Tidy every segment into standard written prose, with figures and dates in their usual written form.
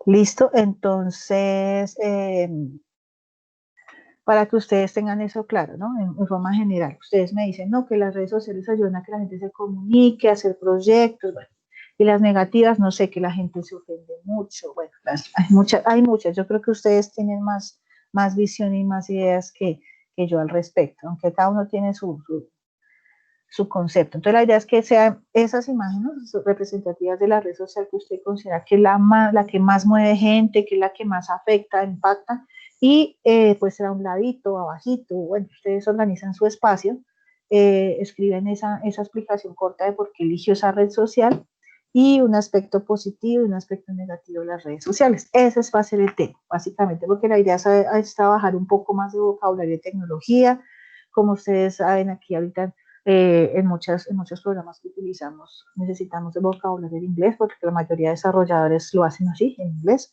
Listo, entonces, para que ustedes tengan eso claro, ¿no? En forma general, ustedes me dicen, no, que las redes sociales ayudan a que la gente se comunique, a hacer proyectos, bueno, y las negativas, no sé, que la gente se ofende mucho, bueno, hay muchas, yo creo que ustedes tienen más visión y más ideas que yo al respecto, aunque cada uno tiene su concepto. Entonces la idea es que sean esas imágenes representativas de la red social que usted considera que es la que más mueve gente, que es la que más afecta, impacta, y pues a un ladito, abajito, bueno, ustedes organizan su espacio, escriben esa explicación corta de por qué eligió esa red social y un aspecto positivo y un aspecto negativo de las redes sociales. Ese va a ser el tema, básicamente, porque la idea es trabajar un poco más de vocabulario de tecnología. Como ustedes saben, aquí ahorita en muchos programas que utilizamos necesitamos de vocabulario en inglés porque la mayoría de desarrolladores lo hacen así, en inglés.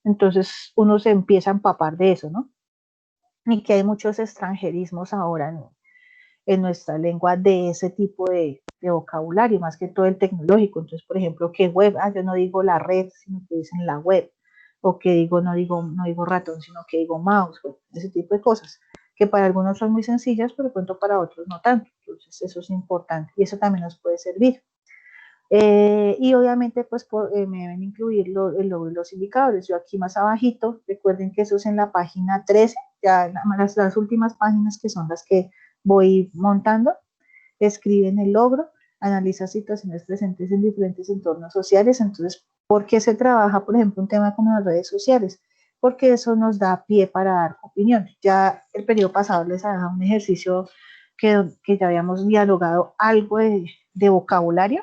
Entonces uno se empieza a empapar de eso, ¿no? Y que hay muchos extranjerismos ahora en nuestra lengua de ese tipo de vocabulario, más que todo el tecnológico. Entonces, por ejemplo, que web, yo no digo la red, sino que dicen la web, o que digo, no digo ratón, sino que digo mouse, bueno, ese tipo de cosas, que para algunos son muy sencillas, pero de pronto para otros no tanto. Entonces, eso es importante y eso también nos puede servir. Y obviamente, pues me deben incluir los indicadores. Yo aquí más abajito, recuerden que eso es en la página 13, ya las últimas páginas que son las que voy montando, escriben el logro, analiza situaciones presentes en diferentes entornos sociales. Entonces, ¿por qué se trabaja, por ejemplo, un tema como las redes sociales? Porque eso nos da pie para dar opiniones. Ya el periodo pasado les dejado un ejercicio que ya habíamos dialogado algo de vocabulario,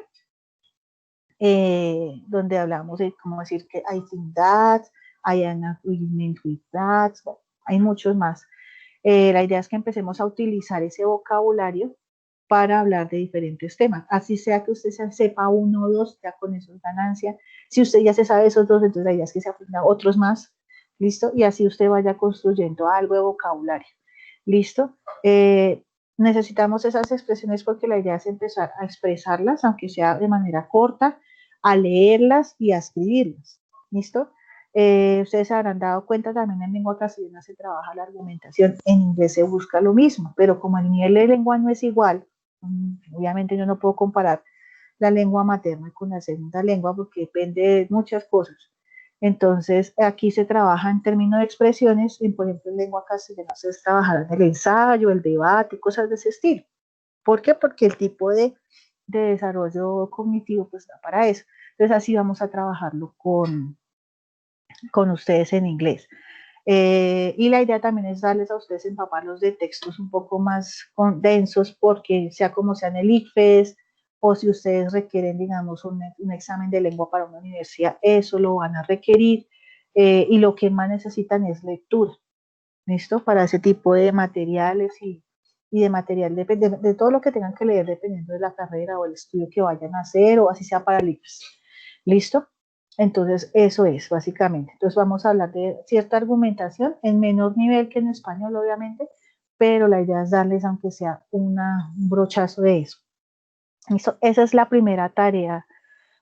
donde hablamos de cómo decir que I think that, I am agreement with that, bueno, hay muchos más. La idea es que empecemos a utilizar ese vocabulario para hablar de diferentes temas. Así sea que usted se sepa uno o dos, ya con eso es ganancia. Si usted ya se sabe esos dos, entonces la idea es que se aprenda otros más, ¿listo? Y así usted vaya construyendo algo de vocabulario, ¿listo? Necesitamos esas expresiones porque la idea es empezar a expresarlas, aunque sea de manera corta, a leerlas y a escribirlas, ¿listo? Ustedes se habrán dado cuenta también en lengua castellana se trabaja la argumentación, en inglés se busca lo mismo, pero como el nivel de lengua no es igual, obviamente yo no puedo comparar la lengua materna con la segunda lengua porque depende de muchas cosas. Entonces, aquí se trabaja en términos de expresiones, y por ejemplo, en lengua castellana se trabaja en el ensayo, el debate, cosas de ese estilo. ¿Por qué? Porque el tipo de desarrollo cognitivo pues da para eso. Entonces, así vamos a trabajarlo con ustedes en inglés. Y la idea también es darles a ustedes empaparlos de textos un poco más densos, porque sea como sea en el ICFES, o si ustedes requieren, digamos, un examen de lengua para una universidad, eso lo van a requerir. Y lo que más necesitan es lectura, ¿listo? Para ese tipo de materiales y de material, de todo lo que tengan que leer dependiendo de la carrera o el estudio que vayan a hacer, o así sea para libros. ¿Listo? Entonces, eso es básicamente. Entonces, vamos a hablar de cierta argumentación en menor nivel que en español, obviamente, pero la idea es darles, aunque sea un brochazo de eso. ¿Listo? Esa es la primera tarea.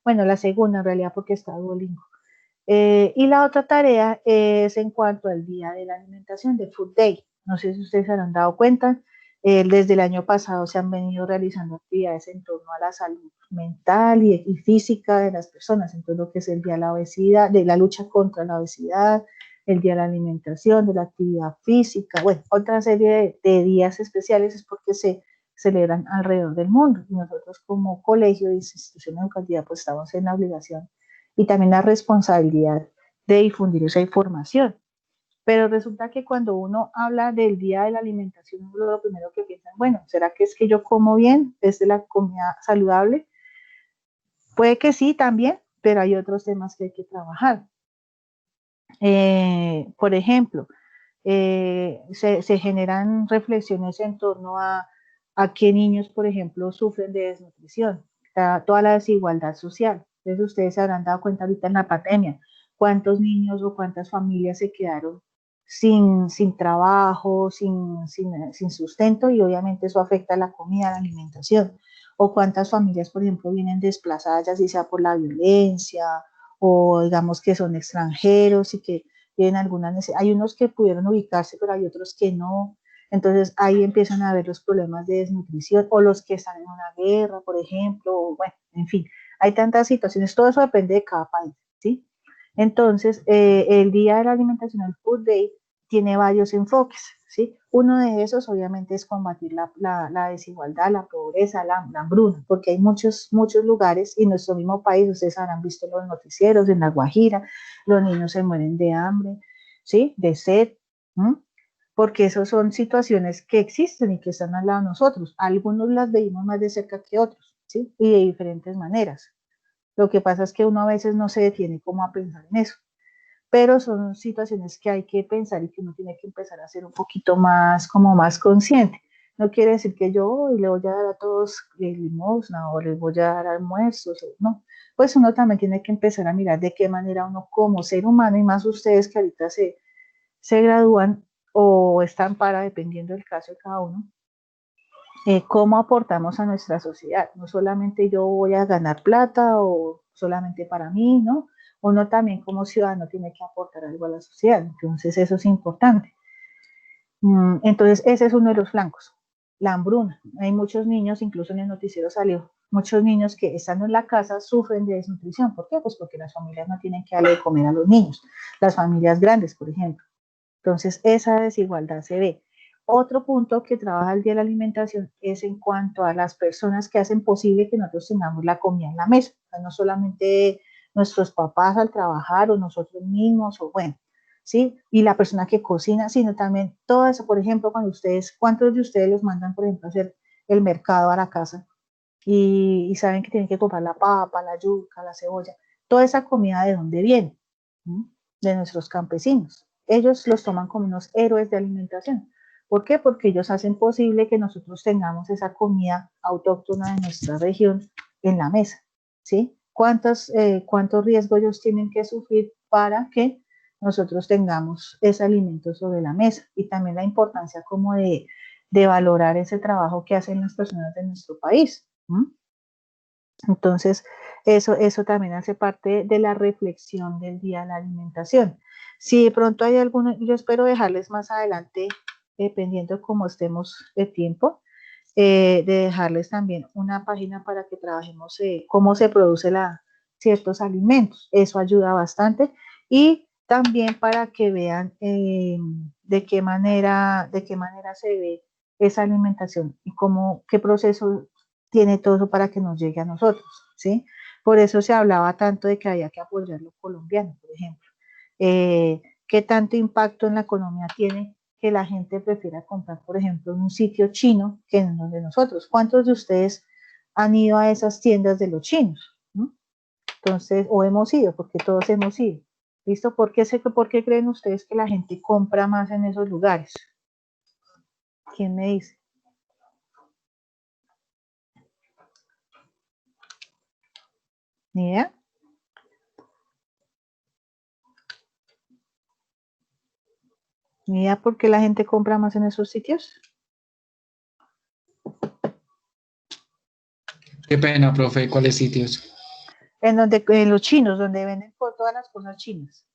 Bueno, la segunda en realidad, porque está Duolingo. Y la otra tarea es en cuanto al día de la alimentación, de Food Day. No sé si ustedes se han dado cuenta, desde el año pasado se han venido realizando actividades en torno a la salud mental y física de las personas, entonces lo que es el día de la obesidad, de la lucha contra la obesidad, el día de la alimentación, de la actividad física, bueno, otra serie de días especiales es porque se celebran alrededor del mundo. Y nosotros como colegio y institución educativa pues estamos en la obligación y también la responsabilidad de difundir esa información. Pero resulta que cuando uno habla del día de la alimentación, uno lo primero que piensa, bueno, ¿será que es que yo como bien desde la comida saludable? Puede que sí también, pero hay otros temas que hay que trabajar. Por ejemplo, se generan reflexiones en torno a qué niños, por ejemplo, sufren de desnutrición, toda la desigualdad social. Entonces ustedes se habrán dado cuenta ahorita en la pandemia, cuántos niños o cuántas familias se quedaron sin trabajo, sin sustento, y obviamente eso afecta a la comida, a la alimentación. O cuántas familias, por ejemplo, vienen desplazadas, ya sea por la violencia o digamos que son extranjeros y que tienen alguna necesidad. Hay unos que pudieron ubicarse, pero hay otros que no. Entonces ahí empiezan a haber los problemas de desnutrición o los que están en una guerra, por ejemplo, o bueno, en fin, hay tantas situaciones, todo eso depende de cada país, ¿sí? Entonces, el Día de la Alimentación, el Food Day, tiene varios enfoques, ¿sí? Uno de esos, obviamente, es combatir la desigualdad, la pobreza, la hambruna, porque hay muchos lugares, y en nuestro mismo país, ustedes habrán visto los noticieros, en La Guajira, los niños se mueren de hambre, ¿sí? De sed, ¿m? Porque esas son situaciones que existen y que están al lado de nosotros. Algunos las veíamos más de cerca que otros, ¿sí? Y de diferentes maneras. Lo que pasa es que uno a veces no se detiene como a pensar en eso, pero son situaciones que hay que pensar y que uno tiene que empezar a ser un poquito más, como más consciente. No quiere decir que yo hoy le voy a dar a todos limosna o les voy a dar almuerzos, no. Pues uno también tiene que empezar a mirar de qué manera uno como ser humano, y más ustedes que ahorita se gradúan o están para, dependiendo del caso de cada uno, cómo aportamos a nuestra sociedad. No solamente yo voy a ganar plata o solamente para mí, ¿no? Uno también como ciudadano tiene que aportar algo a la sociedad. Entonces eso es importante. Entonces ese es uno de los flancos, la hambruna. Hay muchos niños, incluso en el noticiero salió, muchos niños que estando en la casa sufren de desnutrición. ¿Por qué? Pues porque las familias no tienen que darle de comer a los niños, las familias grandes, por ejemplo. Entonces, esa desigualdad se ve. Otro punto que trabaja el Día de la Alimentación es en cuanto a las personas que hacen posible que nosotros tengamos la comida en la mesa. O sea, no solamente nuestros papás al trabajar o nosotros mismos, o bueno, ¿sí? Y la persona que cocina, sino también todo eso. Por ejemplo, cuando ustedes, ¿cuántos de ustedes los mandan, por ejemplo, a hacer el mercado a la casa? Y saben que tienen que comprar la papa, la yuca, la cebolla. Toda esa comida, ¿de dónde viene? ¿Mm? De nuestros campesinos. Ellos los toman como unos héroes de alimentación. ¿Por qué? Porque ellos hacen posible que nosotros tengamos esa comida autóctona de nuestra región en la mesa, ¿sí? ¿Cuántos riesgos ellos tienen que sufrir para que nosotros tengamos ese alimento sobre la mesa? Y también la importancia como de valorar ese trabajo que hacen las personas de nuestro país. Entonces, eso también hace parte de la reflexión del Día de la Alimentación. Si de pronto hay alguno, yo espero dejarles más adelante, dependiendo cómo estemos de tiempo, de dejarles también una página para que trabajemos cómo se produce ciertos alimentos. Eso ayuda bastante. Y también para que vean de qué manera se ve esa alimentación y qué proceso tiene todo eso para que nos llegue a nosotros, ¿sí? Por eso se hablaba tanto de que había que apoyar lo colombiano, por ejemplo. ¿Qué tanto impacto en la economía tiene que la gente prefiera comprar, por ejemplo, en un sitio chino que en donde nosotros? ¿Cuántos de ustedes han ido a esas tiendas de los chinos? ¿No? Entonces, o hemos ido, porque todos hemos ido. ¿Listo? ¿Por qué creen ustedes que la gente compra más en esos lugares? ¿Quién me dice? ¿Ni idea? ¿Ni idea por qué la gente compra más en esos sitios? Qué pena, profe, ¿cuáles sitios? En los chinos, donde venden todas las cosas chinas.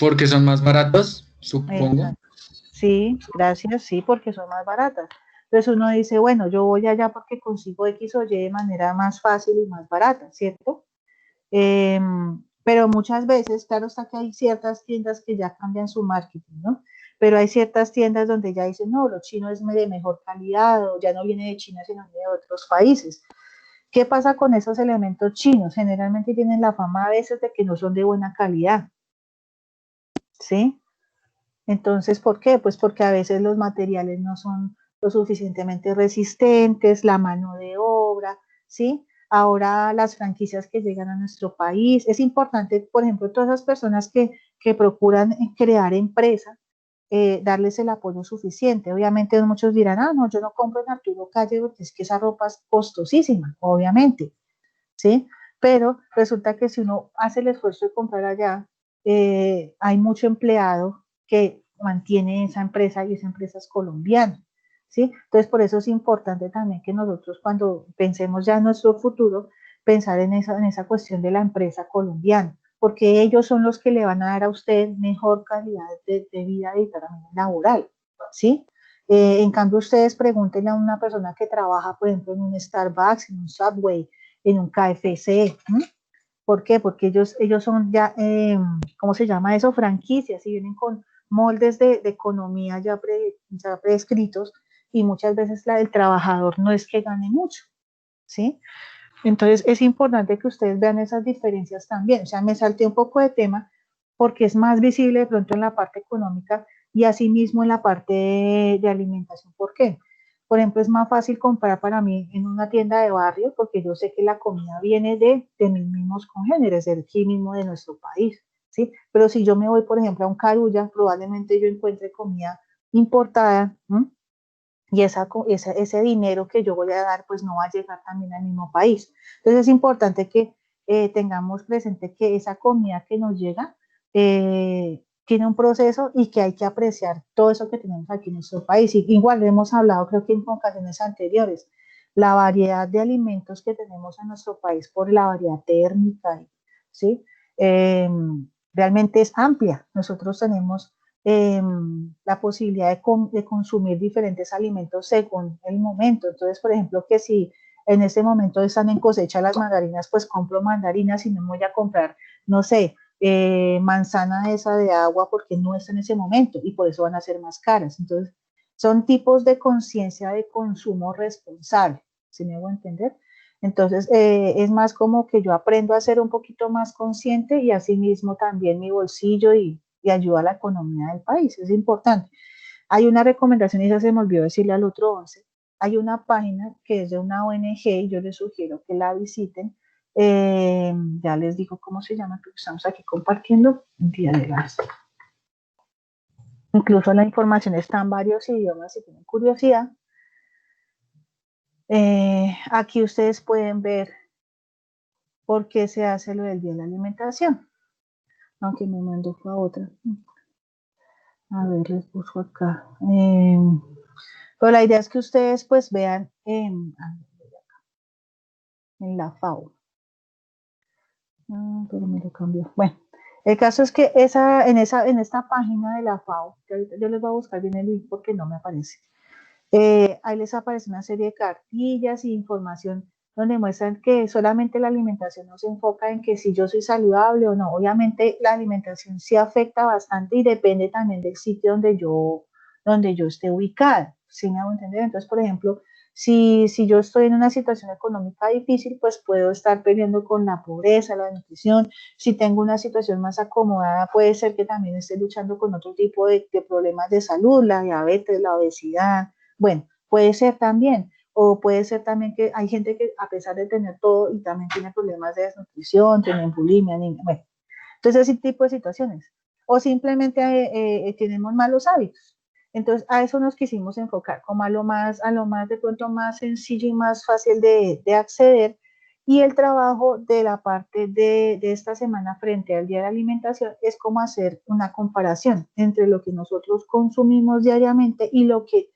Porque son más baratos, supongo. Exacto. Sí, gracias, sí, porque son más baratas. Entonces uno dice, bueno, yo voy allá porque consigo X o Y de manera más fácil y más barata, ¿cierto? Pero muchas veces, claro está que hay ciertas tiendas que ya cambian su marketing, ¿no? Pero hay ciertas tiendas donde ya dicen, no, lo chino es de mejor calidad o ya no viene de China, sino de otros países. ¿Qué pasa con esos elementos chinos? Generalmente tienen la fama a veces de que no son de buena calidad, ¿sí? Entonces, ¿por qué? Pues porque a veces los materiales no son lo suficientemente resistentes, la mano de obra, ¿sí? Ahora las franquicias que llegan a nuestro país, es importante, por ejemplo, todas esas personas que procuran crear empresas, darles el apoyo suficiente. Obviamente muchos dirán, ah, no, yo no compro en Arturo Calle porque es que esa ropa es costosísima, obviamente, ¿sí? Pero resulta que si uno hace el esfuerzo de comprar allá, hay mucho empleado que mantiene esa empresa y esa empresa es colombiana, ¿sí? Entonces, por eso es importante también que nosotros cuando pensemos ya en nuestro futuro, pensar en esa cuestión de la empresa colombiana, porque ellos son los que le van a dar a usted mejor calidad de vida y también laboral, ¿sí? En cambio, ustedes pregúntenle a una persona que trabaja, por ejemplo, en un Starbucks, en un Subway, en un KFC. ¿Mm? ¿Por qué? Porque ellos son ya, ¿cómo se llama eso? Franquicias y vienen con moldes de economía ya prescritos y muchas veces la del trabajador no es que gane mucho, ¿sí? Entonces es importante que ustedes vean esas diferencias también. O sea, me salté un poco de tema porque es más visible de pronto en la parte económica y asimismo en la parte de alimentación. ¿Por qué? Por ejemplo, es más fácil comprar para mí en una tienda de barrio porque yo sé que la comida viene de mis mismos congéneres, de aquí mismo de nuestro país, ¿sí? Pero si yo me voy, por ejemplo, a un Carulla, probablemente yo encuentre comida importada, ¿m? Y ese dinero que yo voy a dar, pues no va a llegar también al mismo país. Entonces es importante que tengamos presente que esa comida que nos llega tiene un proceso y que hay que apreciar todo eso que tenemos aquí en nuestro país. Y igual hemos hablado, creo que en ocasiones anteriores, la variedad de alimentos que tenemos en nuestro país por la variedad térmica, ¿sí? Eh, realmente es amplia. Nosotros tenemos la posibilidad de consumir diferentes alimentos según el momento. Entonces, por ejemplo, que si en este momento están en cosecha las mandarinas, pues compro mandarinas y no me voy a comprar, no sé, manzana esa de agua porque no está en ese momento y por eso van a ser más caras. Entonces, son tipos de conciencia de consumo responsable, ¿sí me hago entender? Entonces, es más como que yo aprendo a ser un poquito más consciente y asimismo también mi bolsillo y ayuda a la economía del país, es importante. Hay una recomendación, y esa se me olvidó decirle al otro 11, hay una página que es de una ONG y yo les sugiero que la visiten. Ya les digo cómo se llama, porque estamos aquí compartiendo Día de las. Incluso la información está en varios idiomas si tienen curiosidad. Aquí ustedes pueden ver por qué se hace lo del Día de la Alimentación, aunque me mandó a otra. A ver, les busco acá. Pero la idea es que ustedes pues vean en la FAO. Pero me lo cambió. Bueno, el caso es que en esta página de la FAO, que ahorita yo les voy a buscar bien el link porque no me aparece. Ahí les aparece una serie de cartillas y información donde muestran que solamente la alimentación no se enfoca en que si yo soy saludable o no. Obviamente la alimentación sí afecta bastante y depende también del sitio donde yo esté ubicada. ¿Sí me hago entender? Entonces, por ejemplo, si yo estoy en una situación económica difícil, pues puedo estar peleando con la pobreza, la nutrición. Si tengo una situación más acomodada, puede ser que también esté luchando con otro tipo de problemas de salud, la diabetes, la obesidad. Bueno, puede ser también, o puede ser también que hay gente que a pesar de tener todo y también tiene problemas de desnutrición, tienen bulimia, bueno, entonces ese tipo de situaciones. O simplemente tenemos malos hábitos. Entonces a eso nos quisimos enfocar, como a lo más de pronto más sencillo y más fácil de acceder. Y el trabajo de la parte de esta semana frente al Día de la Alimentación es como hacer una comparación entre lo que nosotros consumimos diariamente y lo que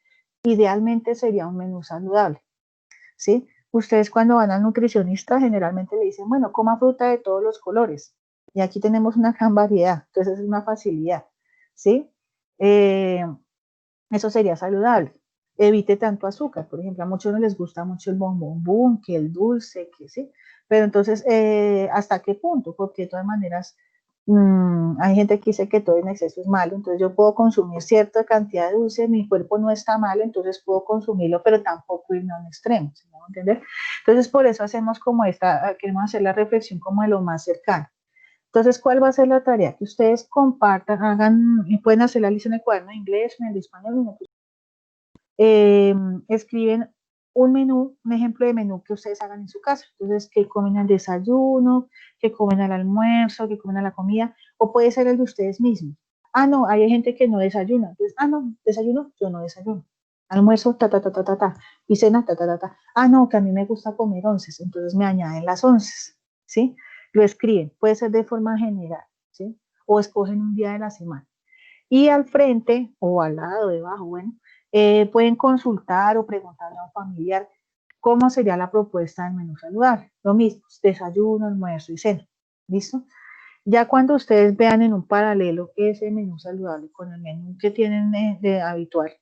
idealmente sería un menú saludable, ¿sí? Ustedes cuando van al nutricionista generalmente le dicen, bueno, coma fruta de todos los colores. Y aquí tenemos una gran variedad, entonces es una facilidad, ¿sí? Eh, eso sería saludable. Evite tanto azúcar, por ejemplo, a muchos no les gusta mucho el bombón, que el dulce, que sí, pero entonces, ¿hasta qué punto? Porque de todas maneras, hay gente que dice que todo en exceso es malo, entonces yo puedo consumir cierta cantidad de dulce, mi cuerpo no está mal, entonces puedo consumirlo, pero tampoco irme a un extremo, ¿sí me va a entender? Entonces, por eso hacemos como queremos hacer la reflexión como de lo más cercano. Entonces, ¿cuál va a ser la tarea? Que ustedes compartan, hagan, y pueden hacer la lista en el cuaderno de inglés, en el de español, eh, escriben un menú, un ejemplo de menú que ustedes hagan en su casa. Entonces, que comen al desayuno, que comen al almuerzo, que comen a la comida, o puede ser el de ustedes mismos. Ah, no, hay gente que no desayuna. Entonces, no, desayuno, yo no desayuno. Almuerzo, ta, ta, ta, ta, ta, ta. Y cena, ta, ta, ta, ta. Ah, no, que a mí me gusta comer onces, entonces me añaden las onces, ¿sí? Lo escriben, puede ser de forma general, ¿sí? O escogen un día de la semana. Y al frente o al lado, debajo, bueno, pueden consultar o preguntarle a un familiar ¿cómo sería la propuesta del menú saludable? Lo mismo, desayuno, almuerzo y cena. ¿Listo? Ya cuando ustedes vean en un paralelo ese menú saludable con el menú que tienen de habitual,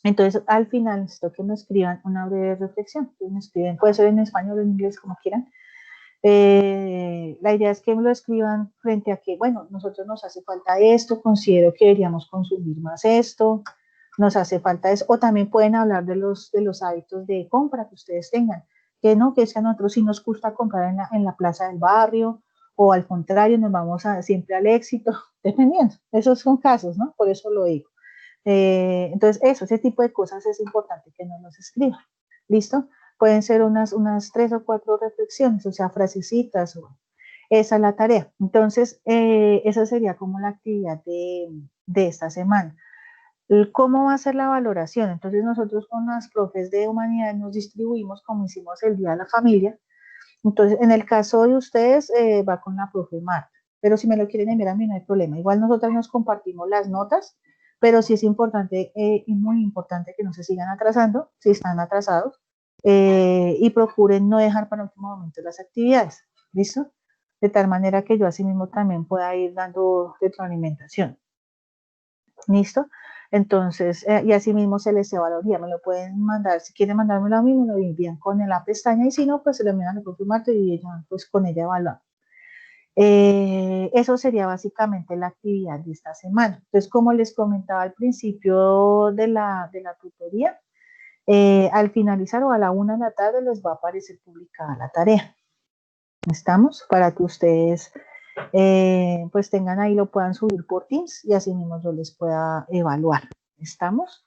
entonces al final necesito que me escriban una breve reflexión. Entonces, me escriben, puede ser en español o en inglés, como quieran. La idea es que me lo escriban frente a que, bueno, nosotros nos hace falta esto, considero que deberíamos consumir más esto, nos hace falta eso, o también pueden hablar de los hábitos de compra que ustedes tengan, que no, que es que a nosotros sí nos gusta comprar en la plaza del barrio, o al contrario, nos vamos siempre al éxito, dependiendo, esos son casos, ¿no? Por eso lo digo. Entonces, ese tipo de cosas es importante que nos los escriban, ¿listo? Pueden ser unas 3 o 4 reflexiones, o sea, frasecitas, esa es la tarea. Entonces, esa sería como la actividad de esta semana. ¿Cómo va a ser la valoración? Entonces, nosotros con las profes de humanidad nos distribuimos como hicimos el Día de la Familia. Entonces, en el caso de ustedes, va con la profe Marta, pero si me lo quieren enviar a mí no hay problema. Igual nosotras nos compartimos las notas, pero sí es importante y muy importante que no se sigan atrasando, si están atrasados, y procuren no dejar para último momento las actividades, ¿listo? De tal manera que yo así mismo también pueda ir dando retroalimentación, ¿listo? Entonces, y así mismo se les evaluaría, me lo pueden mandar, si quieren mandármelo a mí, me lo envían con la pestaña, y si no, pues se lo envían a confirmarte y ella, pues con ella evaluamos. Eso sería básicamente la actividad de esta semana. Entonces, como les comentaba al principio de la tutoría, al finalizar o a la 1 de la tarde les va a aparecer publicada la tarea. ¿Estamos? Para que ustedes pues tengan ahí, lo puedan subir por Teams y así mismo yo les pueda evaluar. ¿Estamos?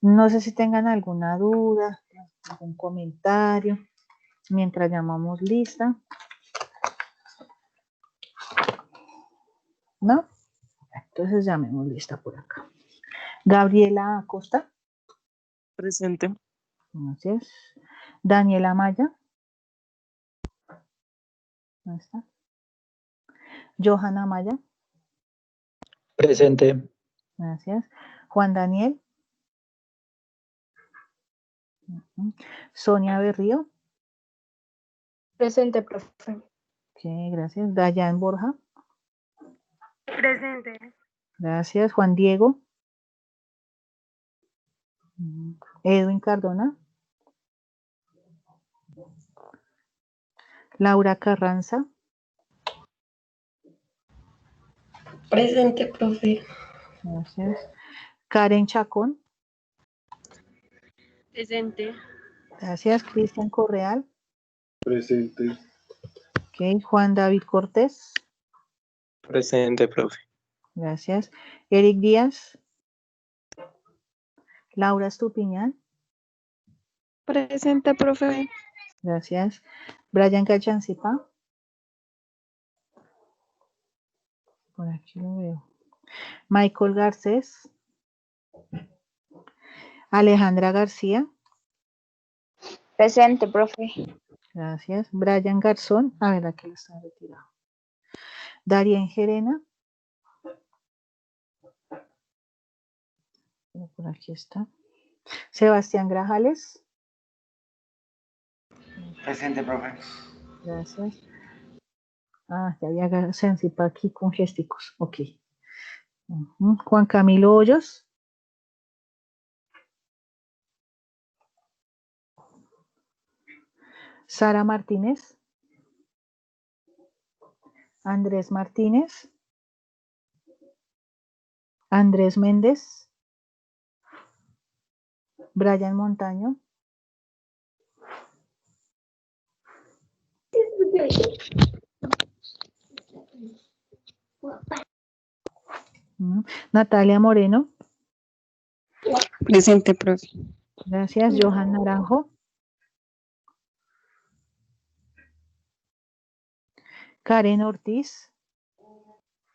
No sé si tengan alguna duda, algún comentario, mientras llamamos lista. ¿No? Entonces llamemos lista por acá. Gabriela Acosta. Presente. Gracias. Daniela Maya. ¿Dónde está? Johanna Maya. Presente. Gracias. Juan Daniel. Sonia Berrío. Presente, profe. Ok, gracias. Dayan Borja. Presente. Gracias. Juan Diego. Edwin Cardona. Laura Carranza. Presente, profe. Gracias. Karen Chacón. Presente. Gracias. Cristian Correal. Presente. Ok. Juan David Cortés. Presente, profe. Gracias. Eric Díaz. Laura Estupiñán. Presente, profe. Gracias. Brian Cachancipa. Por aquí lo veo. Michael Garcés. Alejandra García. Presente, profe. Gracias. Brian Garzón. A ver, aquí lo está retirado. Darien Gerena. Por aquí está. Sebastián Grajales. Presente, profe. Gracias. Ah, ya había Cachancipa aquí con gésticos. Ok. Juan Camilo Hoyos. Sara Martínez. Andrés Martínez. Andrés Méndez. Brian Montaño. Natalia Moreno. Presente, profe. Gracias. Johan Naranjo. Karen Ortiz.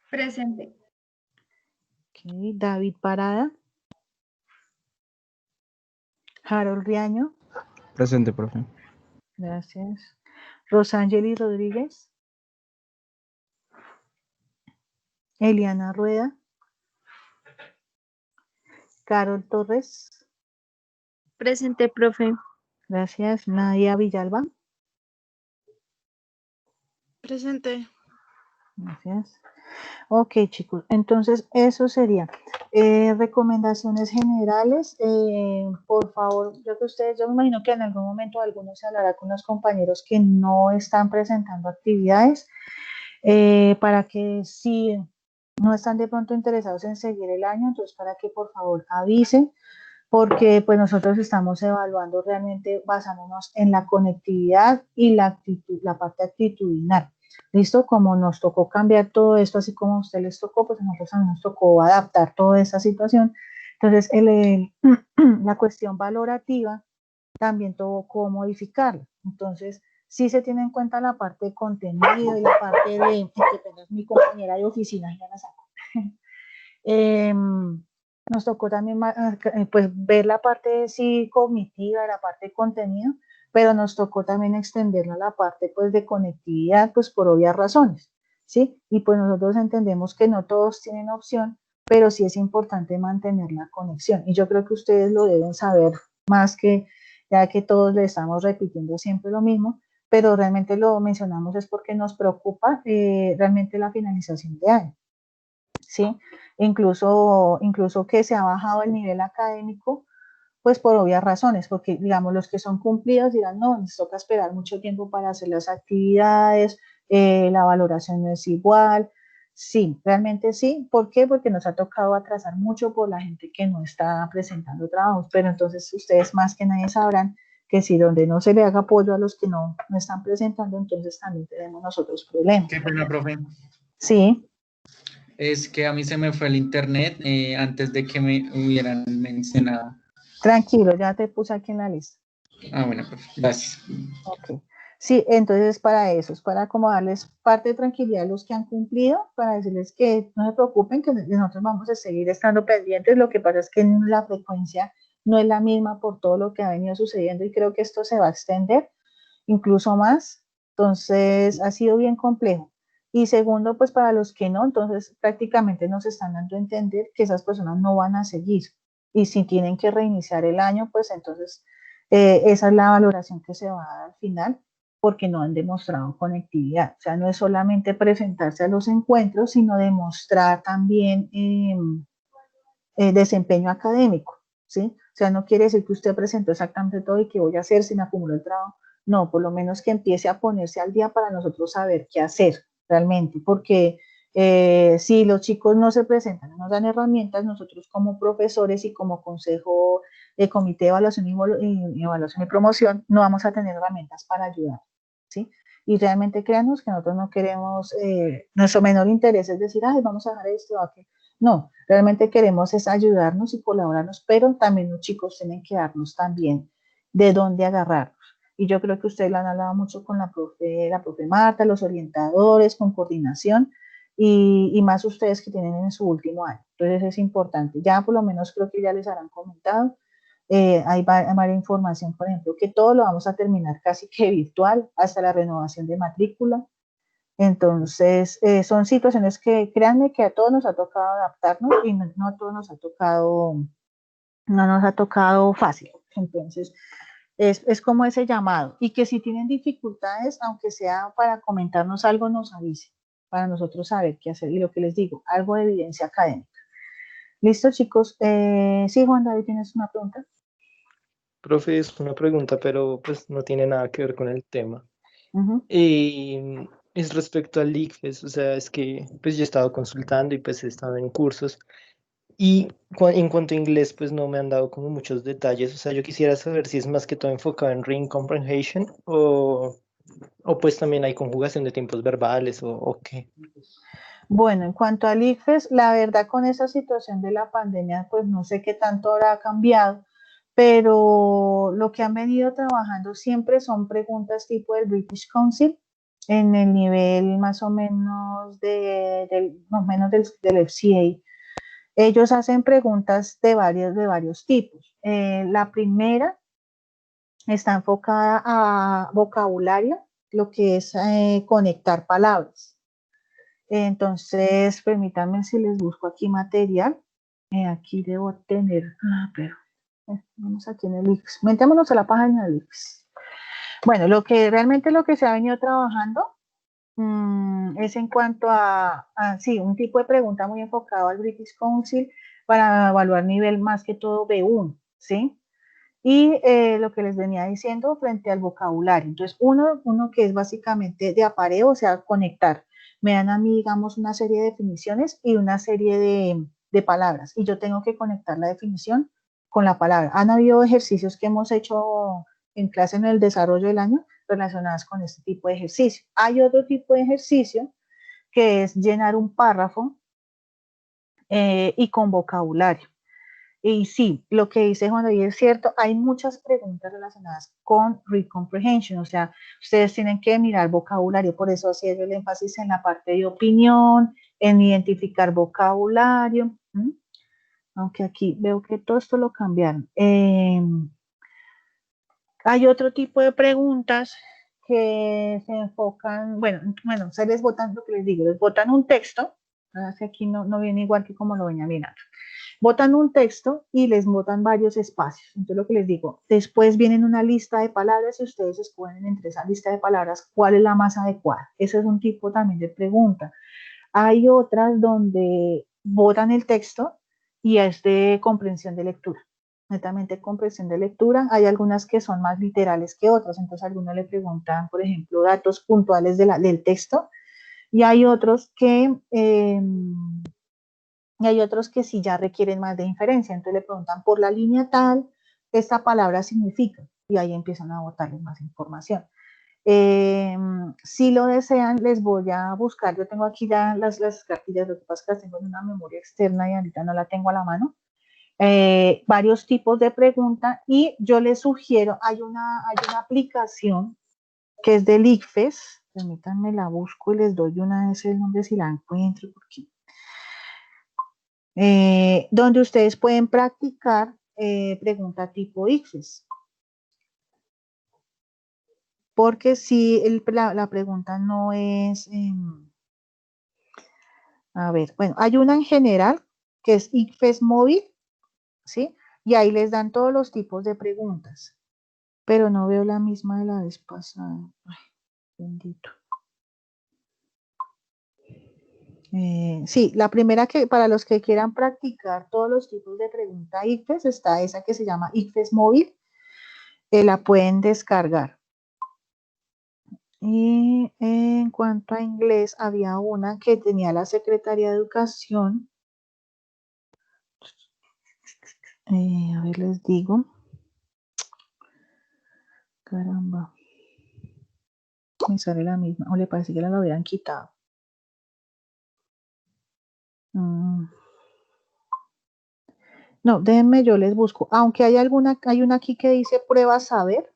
Presente. Okay. David Parada. Harold Riaño. Presente, profe. Gracias. Rosangeli Rodríguez. Eliana Rueda. Carol Torres. Presente, profe. Gracias. Nadia Villalba. Presente. Gracias. Ok, chicos, entonces eso sería. Recomendaciones generales. Por favor, yo me imagino que en algún momento alguno se hablará con los compañeros que no están presentando actividades, para que si no están de pronto interesados en seguir el año, entonces para que por favor avisen, porque pues nosotros estamos evaluando realmente basándonos en la conectividad y la actitud, la parte actitudinal. ¿Listo? Como nos tocó cambiar todo esto, así como a usted les tocó, pues a nosotros también nos tocó adaptar toda esta situación. Entonces, la cuestión valorativa también tocó modificarla. Entonces, sí se tiene en cuenta la parte de contenido y la parte de, que tengas mi compañera de oficina, ya la saco. Nos tocó también pues, ver la parte sí cognitiva, la parte de contenido, pero nos tocó también extenderla a la parte pues, de conectividad, pues por obvias razones, ¿sí? Y pues nosotros entendemos que no todos tienen opción, pero sí es importante mantener la conexión. Y yo creo que ustedes lo deben saber más que, ya que todos le estamos repitiendo siempre lo mismo, pero realmente lo mencionamos es porque nos preocupa realmente la finalización de año. ¿Sí? Incluso que se ha bajado el nivel académico, pues por obvias razones, porque digamos los que son cumplidos dirán, no, nos toca esperar mucho tiempo para hacer las actividades, la valoración no es igual. Sí, realmente sí. ¿Por qué? Porque nos ha tocado atrasar mucho por la gente que no está presentando trabajos, pero entonces ustedes más que nadie sabrán que si donde no se le haga apoyo a los que no están presentando, entonces también tenemos nosotros problemas. Qué pena, profe. Sí. Es que a mí se me fue el internet antes de que me hubieran mencionado. Tranquilo, ya te puse aquí en la lista. Ah, bueno, profe, gracias. Ok. Sí, entonces es para eso, es para como darles parte de tranquilidad a los que han cumplido, para decirles que no se preocupen, que nosotros vamos a seguir estando pendientes. Lo que pasa es que la frecuencia no es la misma por todo lo que ha venido sucediendo y creo que esto se va a extender incluso más. Entonces ha sido bien complejo. Y segundo, pues para los que no, entonces prácticamente nos están dando a entender que esas personas no van a seguir. Y si tienen que reiniciar el año, pues entonces esa es la valoración que se va a dar al final, porque no han demostrado conectividad. O sea, no es solamente presentarse a los encuentros, sino demostrar también desempeño académico, ¿sí? O sea, no quiere decir que usted presentó exactamente todo y que voy a hacer si me acumuló el trabajo. No, por lo menos que empiece a ponerse al día para nosotros saber qué hacer realmente, porque si los chicos no se presentan, no nos dan herramientas, nosotros como profesores y como consejo de comité de evaluación y promoción, no vamos a tener herramientas para ayudar, ¿sí? Y realmente créanos que nosotros no queremos, nuestro menor interés es decir, ay, vamos a dejar esto, aquí. No, realmente queremos es ayudarnos y colaborarnos, pero también los chicos tienen que darnos también de dónde agarrarnos. Y yo creo que ustedes lo han hablado mucho con la profe Marta, los orientadores, con coordinación, y más ustedes que tienen en su último año. Entonces es importante. Ya por lo menos creo que ya les habrán comentado. Hay varias información, por ejemplo, que todo lo vamos a terminar casi que virtual hasta la renovación de matrícula. Entonces, son situaciones que créanme que a todos nos ha tocado adaptarnos y no a todos no nos ha tocado fácil. Entonces, es como ese llamado. Y que si tienen dificultades, aunque sea para comentarnos algo, nos avisen, para nosotros saber qué hacer. Y lo que les digo, algo de evidencia académica. ¿Listo, chicos? Sí, Juan David, ¿tienes una pregunta? Profe, es una pregunta, pero pues no tiene nada que ver con el tema. Es respecto al ICFES, o sea, es que pues yo he estado consultando y pues he estado en cursos y en cuanto a inglés pues no me han dado como muchos detalles, o sea, yo quisiera saber si es más que todo enfocado en reading comprehension o pues también hay conjugación de tiempos verbales o qué. Bueno, en cuanto al ICFES, la verdad con esa situación de la pandemia, pues no sé qué tanto habrá cambiado, pero lo que han venido trabajando siempre son preguntas tipo del British Council, en el nivel más o menos, más o menos del FCA. Ellos hacen preguntas de varios tipos. La primera está enfocada a vocabulario, lo que es conectar palabras. Entonces, permítanme si les busco aquí material. Aquí debo tener, pero Vamos aquí en el ICFES. Metámonos a la página del ICFES. Bueno, lo que se ha venido trabajando es en cuanto sí, un tipo de pregunta muy enfocado al British Council para evaluar nivel más que todo B1, ¿sí? Y lo que les venía diciendo frente al vocabulario. Entonces, uno que es básicamente de apareo, o sea, conectar. Me dan a mí, digamos, una serie de definiciones y una serie de palabras. Y yo tengo que conectar la definición con la palabra. Han habido ejercicios que hemos hecho en clase en el desarrollo del año relacionadas con este tipo de ejercicio. Hay otro tipo de ejercicio que es llenar un párrafo y con vocabulario. Y sí, lo que dice Juan David es cierto, hay muchas preguntas relacionadas con read comprehension, o sea, ustedes tienen que mirar vocabulario, por eso hacía el énfasis en la parte de opinión, en identificar vocabulario, aunque aquí veo que todo esto lo cambiaron. Hay otro tipo de preguntas que se enfocan, bueno, se les botan, lo que les digo, les botan un texto, así aquí no viene igual que como lo venía mirando. Botan un texto y les botan varios espacios. Entonces lo que les digo, después vienen una lista de palabras y ustedes escogen entre esa lista de palabras cuál es la más adecuada. Ese es un tipo también de pregunta. Hay otras donde botan el texto y es de comprensión de lectura. Netamente comprensión de lectura. Hay algunas que son más literales que otras. Entonces a algunos le preguntan, por ejemplo, datos puntuales del texto y hay otros que... y hay otros que sí ya requieren más de inferencia, entonces le preguntan por la línea tal, esta palabra significa, y ahí empiezan a botarles más información. Si lo desean, les voy a buscar, yo tengo aquí ya las cartillas, lo que pasa es que las tengo en una memoria externa y ahorita no la tengo a la mano, varios tipos de preguntas y yo les sugiero, hay una aplicación que es del ICFES, permítanme la busco y les doy una vez el nombre si la encuentro, porque donde ustedes pueden practicar pregunta tipo ICFES. Porque si la pregunta no es, a ver, bueno, hay una en general que es ICFES móvil, ¿sí? Y ahí les dan todos los tipos de preguntas. Pero no veo la misma de la vez pasada. Ay, bendito. Sí, la primera que para los que quieran practicar todos los tipos de pregunta ICFES está esa que se llama ICFES móvil, la pueden descargar. Y en cuanto a inglés, había una que tenía la Secretaría de Educación. A ver, les digo. Caramba. Me sale la misma. O le parece que la hubieran quitado. No, déjenme, yo les busco. Aunque hay una aquí que dice prueba saber,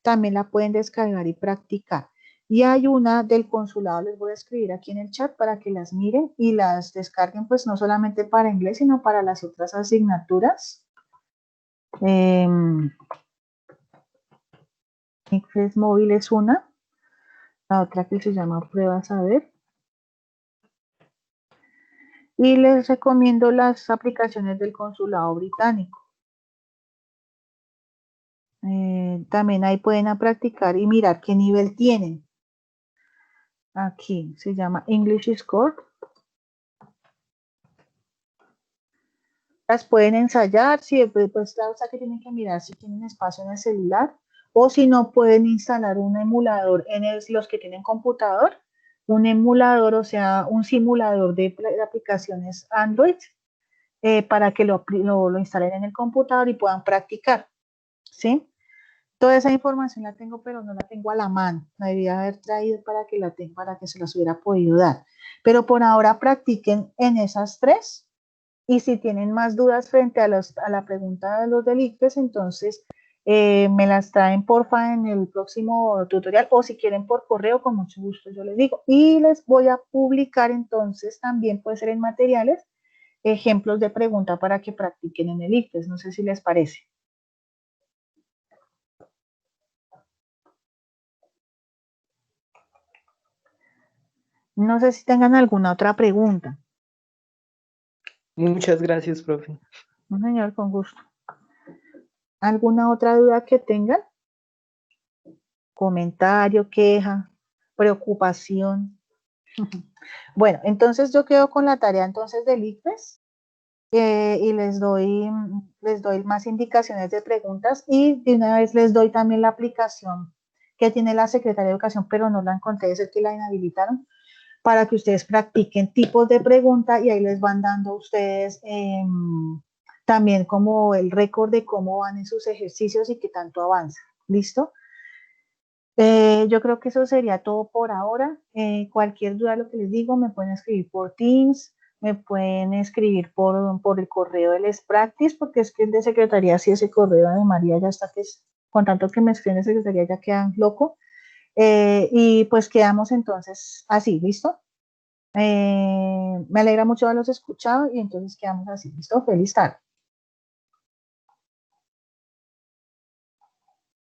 también la pueden descargar y practicar. Y hay una del consulado, les voy a escribir aquí en el chat para que las miren y las descarguen, pues no solamente para inglés, sino para las otras asignaturas. ICFES móvil es una, la otra que se llama prueba saber. Y les recomiendo las aplicaciones del consulado británico. También ahí pueden practicar y mirar qué nivel tienen. Aquí se llama English Score. Las pueden ensayar, si pues claro, o sea que tienen que mirar si tienen espacio en el celular o si no pueden instalar un emulador en los que tienen computador, un emulador, o sea, un simulador de aplicaciones Android para que lo instalen en el computador y puedan practicar, ¿sí? Toda esa información la tengo, pero no la tengo a la mano. La debía haber traído para que para que se las hubiera podido dar. Pero por ahora practiquen en esas tres. Y si tienen más dudas frente a la pregunta de los del ICFES, entonces me las traen porfa en el próximo tutorial o si quieren por correo, con mucho gusto yo les digo. Y les voy a publicar entonces también, puede ser en materiales, ejemplos de pregunta para que practiquen en el ICFES. No sé si les parece. No sé si tengan alguna otra pregunta. Muchas gracias, profe. No, señor, con gusto. ¿Alguna otra duda que tengan? Comentario, queja, preocupación. Bueno, entonces yo quedo con la tarea entonces del ICFES y les doy más indicaciones de preguntas y de una vez les doy también la aplicación que tiene la Secretaría de Educación, pero no la encontré, es el que la inhabilitaron, para que ustedes practiquen tipos de pregunta y ahí les van dando a ustedes también como el récord de cómo van en sus ejercicios y qué tanto avanzan. ¿Listo? Yo creo que eso sería todo por ahora. Cualquier duda, lo que les digo, me pueden escribir por Teams, me pueden escribir por el correo del Practice, porque es que el de Secretaría, si ese correo de María ya está, que es, con tanto que me escriben de Secretaría ya quedan loco. Y pues quedamos entonces así, ¿listo? Me alegra mucho haberlos escuchado y entonces quedamos así, ¿listo? Feliz tarde.